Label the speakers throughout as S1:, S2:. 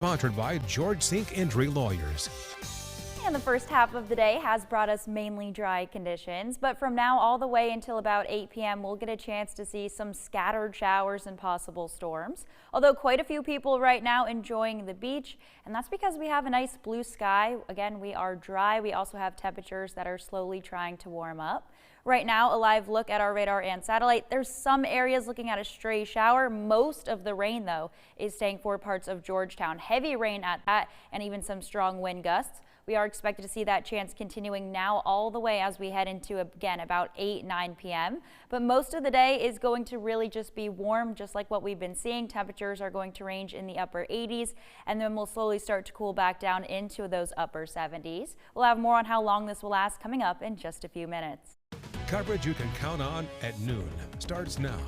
S1: Sponsored by George Sink Injury Lawyers.
S2: And the first half of the day has brought us mainly dry conditions, but from now all the way until about 8 p.m. we'll get a chance to see some scattered showers and possible storms. Although quite a few people right now enjoying the beach, and that's because we have a nice blue sky. Again, we are dry. We also have temperatures that are slowly trying to warm up. Right now, a live look at our radar and satellite. There's some areas looking at a stray shower. Most of the rain, though, is staying for parts of Georgetown. Heavy rain at that, and even some strong wind gusts. We are expected to see that chance continuing now all the way as we head into, again, about 9 p.m. But most of the day is going to really just be warm, just like what we've been seeing. Temperatures are going to range in the upper 80s, and then we'll slowly start to cool back down into those upper 70s. We'll have more on how long this will last coming up in just a few minutes.
S1: Coverage you can count on at noon starts now.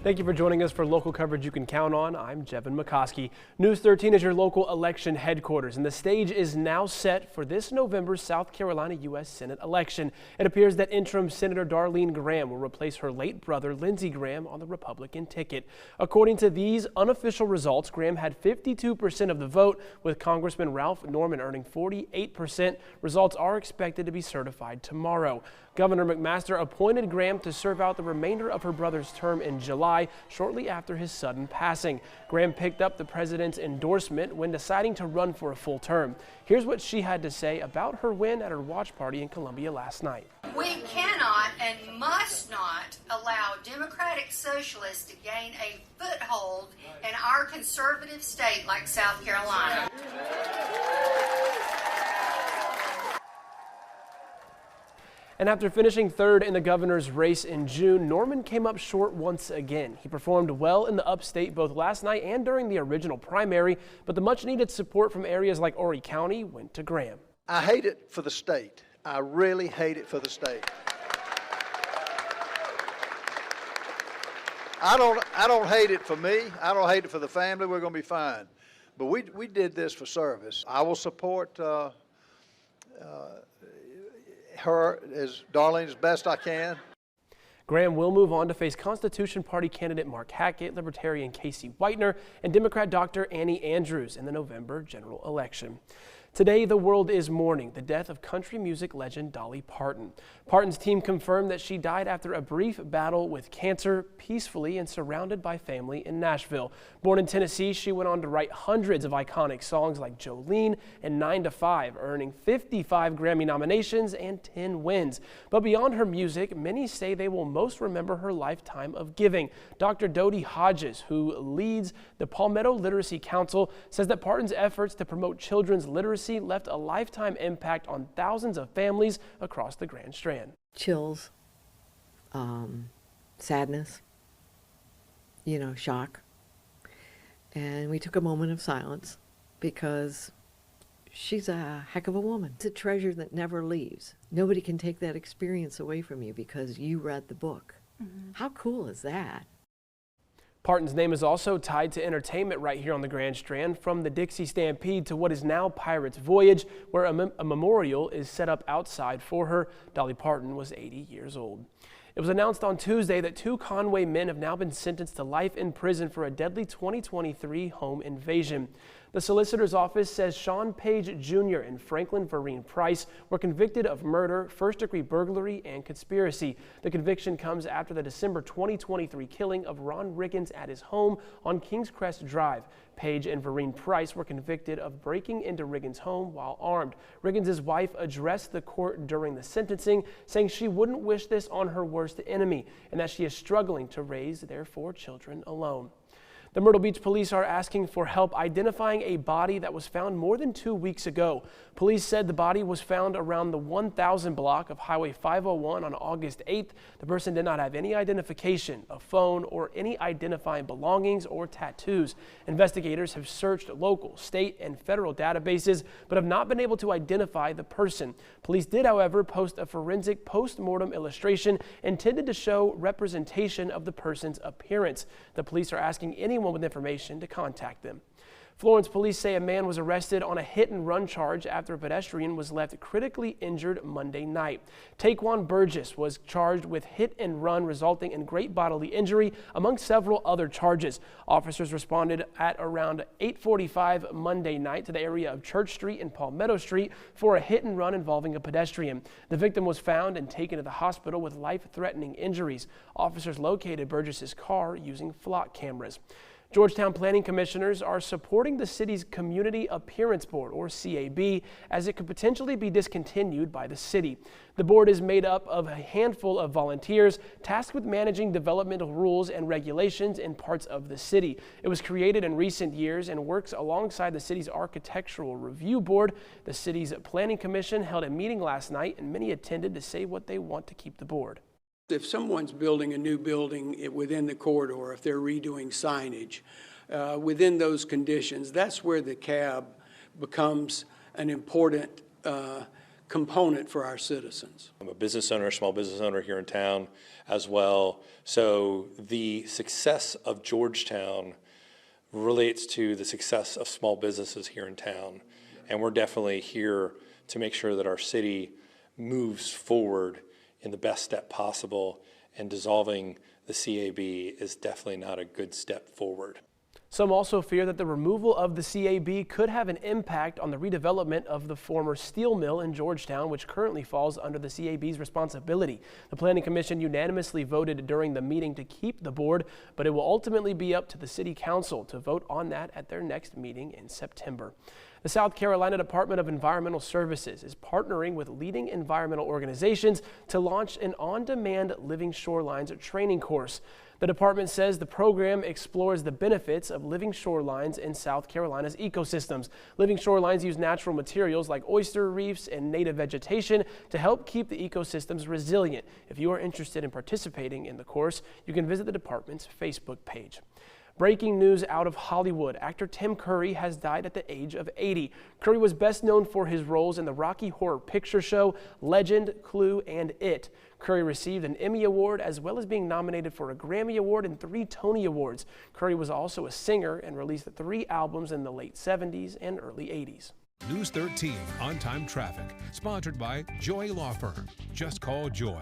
S3: Thank you for joining us for local coverage you can count on. I'm Jevin McCoskey. News 13 is your local election headquarters, and the stage is now set for this November's South Carolina U.S. Senate election. It appears that interim Senator Darlene Graham will replace her late brother Lindsey Graham on the Republican ticket. According to these unofficial results, Graham had 52% of the vote, with Congressman Ralph Norman earning 48%. Results are expected to be certified tomorrow. Governor McMaster appointed Graham to serve out the remainder of her brother's term in July, shortly after his sudden passing. Graham picked up the president's endorsement when deciding to run for a full term. Here's what she had to say about her win at her watch party in Columbia last night.
S4: We cannot and must not allow Democratic Socialists to gain a foothold in our conservative state like South Carolina.
S3: And after finishing third in the governor's race in June, Norman came up short once again. He performed well in the upstate both last night and during the original primary, but the much-needed support from areas like Horry County went to Graham.
S5: I hate it for the state. I really hate it for the state. I don't hate it for me. I don't hate it for the family. We're going to be fine. But we did this for service. I will support her as Darlene as best I can.
S3: Graham will move on to face Constitution Party candidate Mark Hackett, Libertarian Casey Whitener, and Democrat Dr. Annie Andrews in the November general election. Today, the world is mourning the death of country music legend Dolly Parton. Parton's team confirmed that she died after a brief battle with cancer, peacefully and surrounded by family in Nashville. Born in Tennessee, she went on to write hundreds of iconic songs like Jolene and 9 to 5, earning 55 Grammy nominations and 10 wins. But beyond her music, many say they will most remember her lifetime of giving. Dr. Dodie Hodges, who leads the Palmetto Literacy Council, says that Parton's efforts to promote children's literacy left a lifetime impact on thousands of families across the Grand Strand.
S6: Chills, sadness, shock. And we took a moment of silence because she's a heck of a woman. It's a treasure that never leaves. Nobody can take that experience away from you because you read the book. Mm-hmm. How cool is that?
S3: Parton's name is also tied to entertainment right here on the Grand Strand, from the Dixie Stampede to what is now Pirates Voyage, where a memorial is set up outside for her. Dolly Parton was 80 years old. It was announced on Tuesday that 2 Conway men have now been sentenced to life in prison for a deadly 2023 home invasion. The solicitor's office says Sean Page Jr. and Franklin Vereen Price were convicted of murder, first-degree burglary, and conspiracy. The conviction comes after the December 2023 killing of Ron Riggins at his home on Kings Crest Drive. Page and Vereen Price were convicted of breaking into Riggins' home while armed. Riggins' wife addressed the court during the sentencing, saying she wouldn't wish this on her worst enemy and that she is struggling to raise their 4 children alone. The Myrtle Beach police are asking for help identifying a body that was found more than 2 weeks ago. Police said the body was found around the 1000 block of Highway 501 on August 8th. The person did not have any identification, a phone, or any identifying belongings or tattoos. Investigators have searched local, state, and federal databases, but have not been able to identify the person. Police did, however, post a forensic post-mortem illustration intended to show representation of the person's appearance. The police are asking anyone with information to contact them. Florence police say a man was arrested on a hit-and-run charge after a pedestrian was left critically injured Monday night. Taquan Burgess was charged with hit-and-run resulting in great bodily injury, among several other charges. Officers responded at around 8:45 Monday night to the area of Church Street and Palmetto Street for a hit-and-run involving a pedestrian. The victim was found and taken to the hospital with life-threatening injuries. Officers located Burgess's car using flock cameras. Georgetown planning commissioners are supporting the city's Community Appearance Board, or CAB, as it could potentially be discontinued by the city. The board is made up of a handful of volunteers tasked with managing developmental rules and regulations in parts of the city. It was created in recent years and works alongside the city's Architectural Review Board. The city's Planning Commission held a meeting last night, and many attended to say what they want to keep the board.
S7: If someone's building a new building within the corridor, if they're redoing signage, within those conditions, that's where the CAB becomes an important component for our citizens.
S8: I'm a business owner, small business owner here in town as well. So the success of Georgetown relates to the success of small businesses here in town. And we're definitely here to make sure that our city moves forward in the best step possible, and dissolving the CAB is definitely not a good step forward.
S3: Some also fear that the removal of the CAB could have an impact on the redevelopment of the former steel mill in Georgetown, which currently falls under the CAB's responsibility. The Planning Commission unanimously voted during the meeting to keep the board, but it will ultimately be up to the City Council to vote on that at their next meeting in September. The South Carolina Department of Environmental Services is partnering with leading environmental organizations to launch an on-demand Living Shorelines training course. The department says the program explores the benefits of living shorelines in South Carolina's ecosystems. Living shorelines use natural materials like oyster reefs and native vegetation to help keep the ecosystems resilient. If you are interested in participating in the course, you can visit the department's Facebook page. Breaking news out of Hollywood. Actor Tim Curry has died at the age of 80. Curry was best known for his roles in the Rocky Horror Picture Show, Legend, Clue, and It. Curry received an Emmy Award as well as being nominated for a Grammy Award and 3 Tony Awards. Curry was also a singer and released 3 albums in the late 70s and early 80s.
S1: News 13 on-time traffic, sponsored by Joy Law Firm. Just call Joy.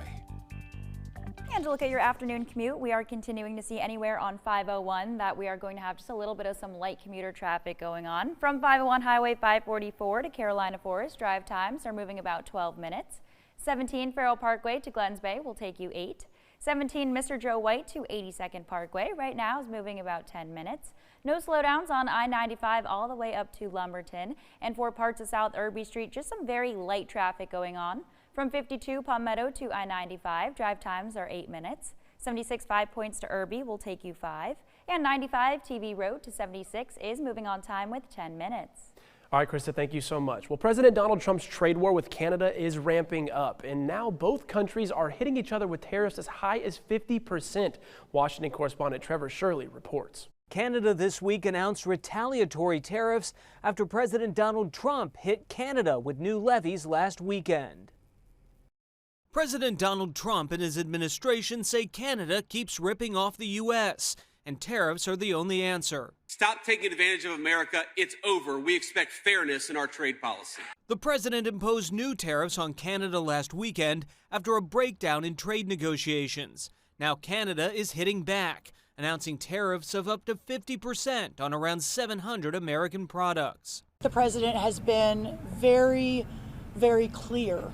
S2: And to look at your afternoon commute, we are continuing to see anywhere on 501 that we are going to have just a little bit of some light commuter traffic going on. From 501 Highway 544 to Carolina Forest, drive times are moving about 12 minutes. 17 Farrell Parkway to Glens Bay will take you 8. 17 Mr. Joe White to 82nd Parkway right now is moving about 10 minutes. No slowdowns on I-95 all the way up to Lumberton. And for parts of South Irby Street, just some very light traffic going on. From 52 Palmetto to I-95, drive times are 8 minutes. 76 5 Points to Irby will take you 5. And 95 TV Road to 76 is moving on time with 10 minutes.
S3: All right, Krista, thank you so much. Well, President Donald Trump's trade war with Canada is ramping up, and now both countries are hitting each other with tariffs as high as 50%. Washington correspondent Trevor Shirley reports.
S9: Canada this week announced retaliatory tariffs after President Donald Trump hit Canada with new levies last weekend. President Donald Trump and his administration say Canada keeps ripping off the U.S., and tariffs are the only answer.
S10: Stop taking advantage of America. It's over. We expect fairness in our trade policy.
S9: The president imposed new tariffs on Canada last weekend after a breakdown in trade negotiations. Now Canada is hitting back, announcing tariffs of up to 50% on around 700 American products.
S11: The president has been very clear,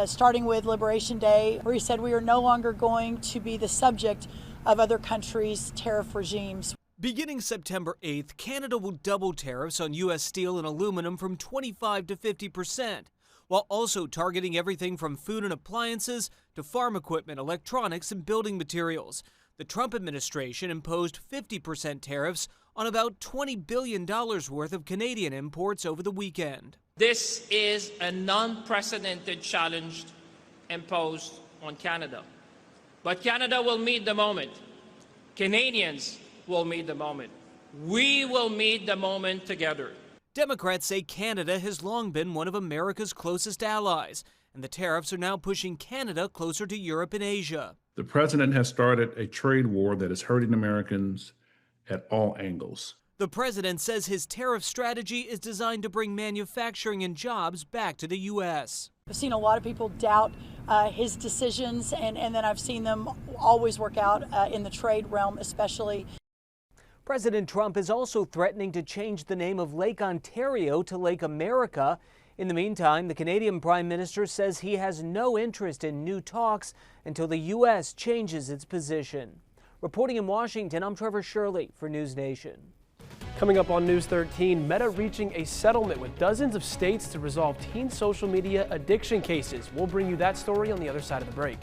S11: starting with Liberation Day, where he said we are no longer going to be the subject of other countries' tariff regimes.
S9: Beginning September 8th, Canada will double tariffs on U.S. steel and aluminum from 25% to 50%, while also targeting everything from food and appliances to farm equipment, electronics, and building materials. The Trump administration imposed 50% tariffs on about $20 billion worth of Canadian imports over the weekend.
S12: This is a unprecedented challenge imposed on Canada. But Canada will meet the moment. Canadians will meet the moment. We will meet the moment together.
S9: Democrats say Canada has long been one of America's closest allies, and the tariffs are now pushing Canada closer to Europe and Asia.
S13: The president has started a trade war that is hurting Americans at all angles.
S9: The president says his tariff strategy is designed to bring manufacturing and jobs back to the U.S.
S11: I've seen a lot of people doubt his decisions, and then I've seen them always work out in the trade realm especially.
S9: President Trump is also threatening to change the name of Lake Ontario to Lake America. In the meantime, the Canadian Prime Minister says he has no interest in new talks until the U.S. changes its position. Reporting in Washington, I'm Trevor Shirley for News Nation.
S3: Coming up on News 13, Meta reaching a settlement with dozens of states to resolve teen social media addiction cases. We'll bring you that story on the other side of the break.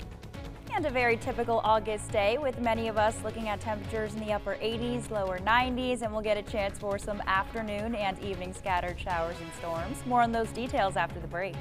S2: And a very typical August day with many of us looking at temperatures in the upper 80s, lower 90s, and we'll get a chance for some afternoon and evening scattered showers and storms. More on those details after the break.